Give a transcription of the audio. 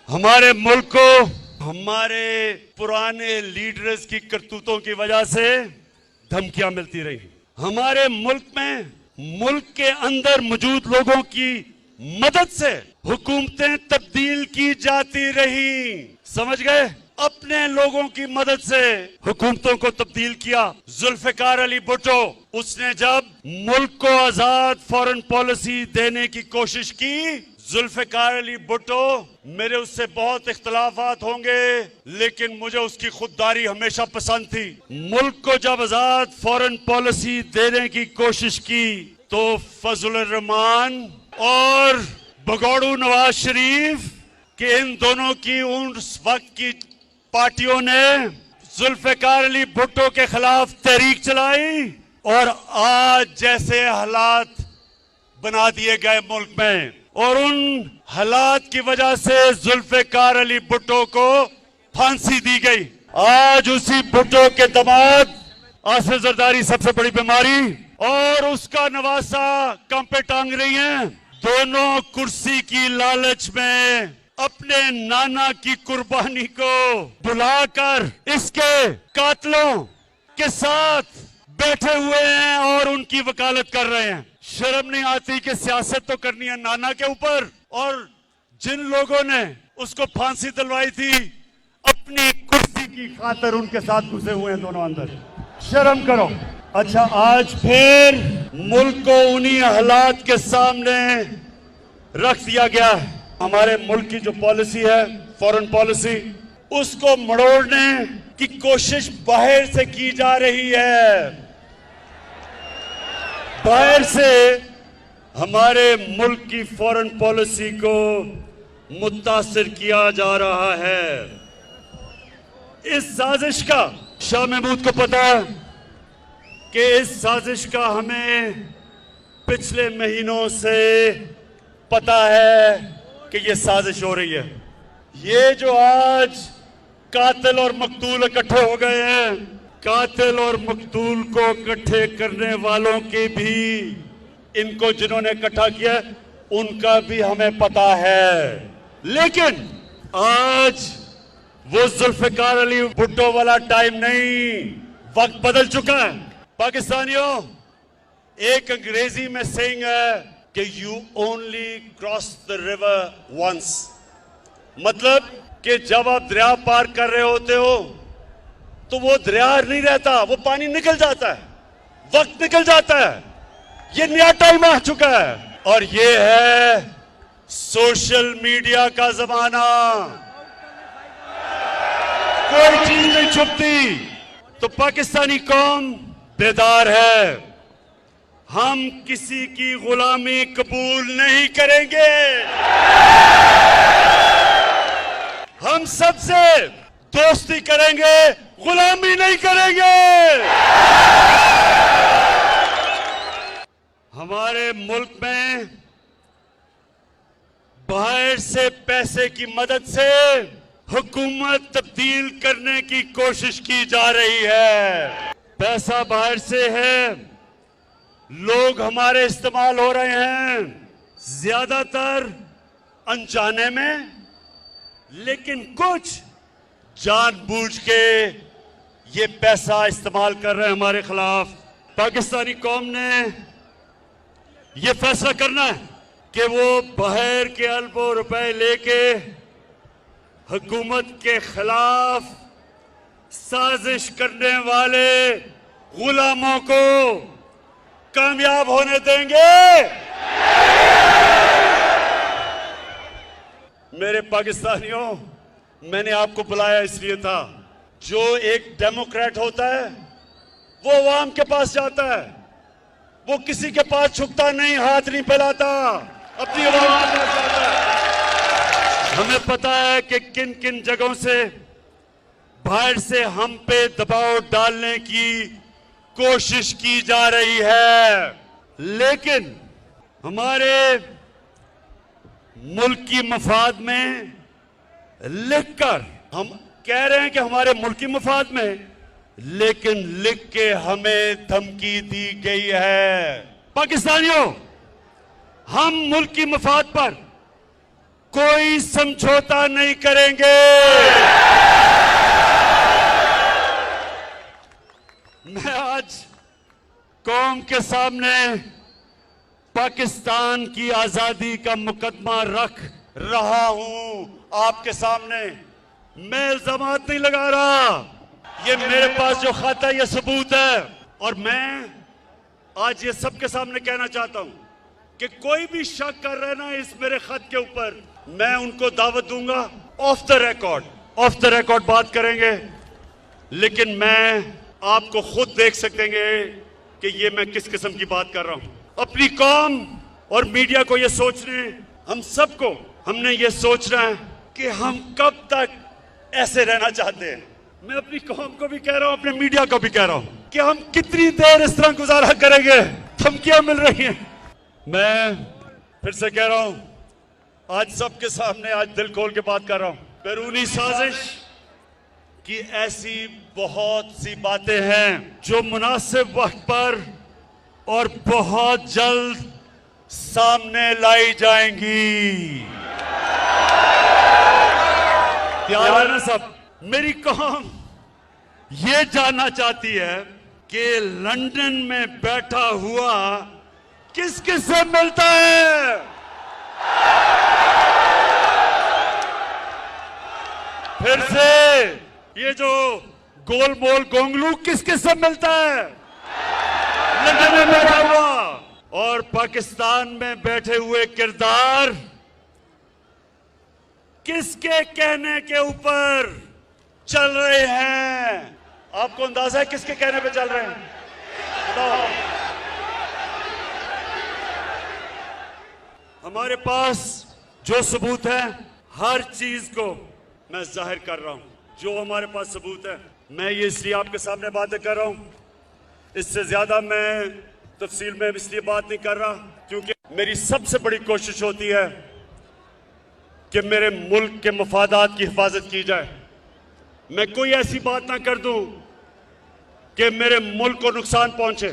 हमारे मुल्क को हमारे पुराने लीडर्स की करतूतों की वजह से धमकियां मिलती रही। हमारे मुल्क में मुल्क के अंदर मौजूद लोगों की मदद से हुकूमतें तब्दील की जाती रही। समझ गए? अपने लोगों की मदद से हुकूमतों को तब्दील किया। जुल्फिकार अली भुट्टो, उसने जब मुल्क को आजाद फॉरेन पॉलिसी देने की कोशिश की, जुल्फिकार अली भुट्टो, मेरे उससे बहुत इख्तलाफात होंगे लेकिन मुझे उसकी खुददारी हमेशा पसंद थी। मुल्क को जब आजाद फॉरेन पॉलिसी देने की कोशिश की तो फजलुर रहमान और भगोड़ू नवाज शरीफ के इन दोनों की उस वक्त की पार्टियों ने जुल्फिकार अली भुट्टो के खिलाफ तहरीक चलाई और आज जैसे हालात बना दिए गए मुल्क में, और उन हालात की वजह से जुल्फिकार अली भुट्टो को फांसी दी गई। आज उसी भुट्टो के दामाद आसिफ जरदारी सबसे बड़ी बीमारी और उसका नवासा कम पे टांग रही हैं। दोनों कुर्सी की लालच में अपने नाना की कुर्बानी को भुलाकर इसके कातलों के साथ बैठे हुए हैं और उनकी वकालत कर रहे हैं। शर्म नहीं आती कि सियासत तो करनी है नाना के ऊपर, और जिन लोगों ने उसको फांसी दिलवाई थी अपनी कुर्सी की खातिर उनके साथ घुसे हुए हैं दोनों अंदर। शर्म करो। अच्छा, आज फिर मुल्क को उन्हीं हालात के सामने रख दिया गया है। हमारे मुल्क की जो पॉलिसी है फॉरेन पॉलिसी, उसको मड़ोड़ने की कोशिश बाहर से की जा रही है। बाहर से हमारे मुल्क की फॉरेन पॉलिसी को मुतासिर किया जा रहा है। इस साजिश का शाह महमूद को पता है कि इस साजिश का हमें पिछले महीनों से पता है कि ये साजिश हो रही है। ये जो आज कातिल और मकतूल इकट्ठे हो गए हैं, कातिल और मकतूल को इकट्ठे करने वालों के भी, इनको जिन्होंने इकट्ठा किया उनका भी हमें पता है। लेकिन आज वो जुल्फिकार अली भुट्टो वाला टाइम नहीं, वक्त बदल चुका है। पाकिस्तानियों, एक अंग्रेजी में सेइंग है कि you only cross the river once, मतलब कि जब आप दरिया पार कर रहे होते हो तो वो दरिया नहीं रहता, वो पानी निकल जाता है, वक्त निकल जाता है। ये नया टाइम आ चुका है और ये है सोशल मीडिया का जमाना। कोई चीज नहीं छुपती। तो पाकिस्तानी कौम बेदार है। हम किसी की गुलामी कबूल नहीं करेंगे। हम सबसे दोस्ती करेंगे, गुलामी नहीं करेंगे। हमारे मुल्क में बाहर से पैसे की मदद से हुकूमत तब्दील करने की कोशिश की जा रही है। पैसा बाहर से है, लोग हमारे इस्तेमाल हो रहे हैं, ज्यादातर अनजाने में, लेकिन कुछ जानबूझ के ये पैसा इस्तेमाल कर रहे हैं हमारे खिलाफ। पाकिस्तानी कौम ने ये फैसला करना है कि वो बाहर के अरबों रुपए लेके हुकूमत के खिलाफ साजिश करने वाले गुलामों को कामयाब होने देंगे। मेरे पाकिस्तानियों, मैंने आपको बुलाया इसलिए था, जो एक डेमोक्रेट होता है वो अवाम के पास जाता है, वो किसी के पास झुकता नहीं, हाथ नहीं फैलाता, अपनी अवाम के पास जाता है। हमें पता है कि किन किन जगहों से बाहर से हम पे दबाव डालने की कोशिश की जा रही है, लेकिन हमारे मुल्क की मफाद में लिखकर हम कह रहे हैं कि हमारे मुल्क की मफाद में, लेकिन लिख के हमें धमकी दी गई है। पाकिस्तानियों, हम मुल्क की मफाद पर कोई समझौता नहीं करेंगे। मैं आज कौम के सामने पाकिस्तान की आजादी का मुकदमा रख रहा हूं। आपके सामने मैं इल्जामात नहीं लगा रहा, ये मेरे पास जो खत है ये सबूत है। और मैं आज ये सबके सामने कहना चाहता हूं कि कोई भी शक कर रहे ना इस मेरे खत के ऊपर, मैं उनको दावत दूंगा। ऑफ द रिकॉर्ड बात करेंगे, लेकिन मैं आपको खुद देख सकेंगे कि ये मैं किस किस्म की बात कर रहा हूं। अपनी कौम और मीडिया को ये सोचने, हम सबको हमने ये सोचना है कि हम कब तक ऐसे रहना चाहते हैं। मैं अपनी कौम को भी कह रहा हूं, अपने मीडिया को भी कह रहा हूं कि हम कितनी देर इस तरह गुजारा करेंगे। धमकियां मिल रही हैं। मैं फिर से कह रहा हूं, आज सबके सामने आज दिल खोल के बात कर रहा हूं। बैरूनी साजिश की ऐसी बहुत सी बातें हैं जो मुनासिब वक्त पर और बहुत जल्द सामने लाई जाएंगी। तैयार है ना सब? मेरी कौम ये जानना चाहती है कि लंदन में बैठा हुआ किस किस से मिलता है। फिर से ये जो गोल मोल गोंगलू किस किस से मिलता है लंदन में बैठा हुआ, और पाकिस्तान में बैठे हुए किरदार किसके कहने के ऊपर चल रहे हैं? आपको अंदाजा है किसके कहने पे चल रहे हैं? बताओ। हमारे पास जो सबूत है, हर चीज को मैं जाहिर कर रहा हूं। जो हमारे पास सबूत है, मैं ये इसलिए आपके सामने बातें कर रहा हूं। इससे ज्यादा मैं तफसील में इसलिए बात नहीं कर रहा क्योंकि मेरी सबसे बड़ी कोशिश होती है कि मेरे मुल्क के मफादात की हिफाजत की जाए। मैं कोई ऐसी बात ना कर दूं कि मेरे मुल्क को नुकसान पहुंचे।